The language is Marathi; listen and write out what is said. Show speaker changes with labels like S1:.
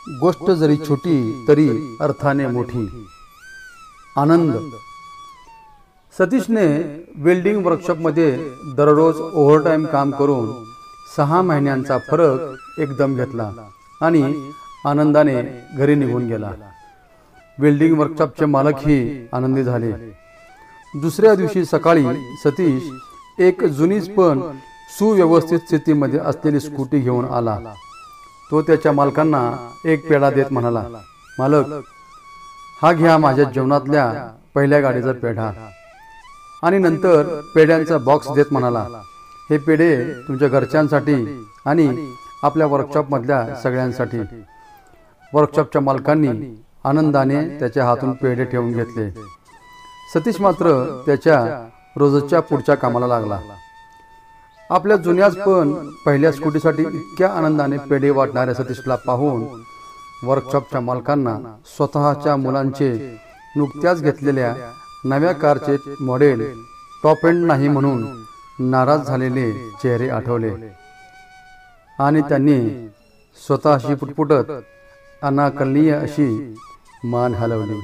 S1: गोष्ट जरी छोटी तरी अर्थाने मोठी. आनंद. सतीशने वेल्डिंग वर्कशॉपमध्ये दररोज ओव्हरटाईम काम करून 6 महिन्यांचा फरक एकदम घेतला आणि आनंदाने घरी निघून गेला. वेल्डिंग वर्कशॉपचे मालकही आनंदी झाले. दुसऱ्या दिवशी सकाळी सतीश एक जुनीच पण सुव्यवस्थित स्थितीमध्ये असलेली स्कूटी घेऊन आला. तो त्याच्या मालकांना एक पेढा देत म्हणाला, मालक, हा घ्या माझ्या जीवनातल्या पहिल्या गाडीचा पेढा. आणि नंतर पेढ्यांचा बॉक्स देत म्हणाला, हे पेढे तुमच्या घरच्यांसाठी आणि आपल्या वर्कशॉपमधल्या सगळ्यांसाठी. वर्कशॉपच्या मालकांनी आनंदाने त्याच्या हातून पेढे ठेवून घेतले. सतीश मात्र त्याच्या रोजच्या पुढच्या कामाला लागला. आपल्या जुन्याच पण पहिल्या स्कूटीसाठी इतक्या आनंदाने पेढे वाटणाऱ्या सतीशला पाहून वर्कशॉपच्या मालकांना स्वतःच्या मुलांचे नुकत्याच घेतलेल्या नव्या कारचे मॉडेल टॉप एंड नाही म्हणून नाराज झालेले चेहरे आठवले आणि त्यांनी स्वतःशी पुटपुटत अनाकलनीय अशी मान हलवली.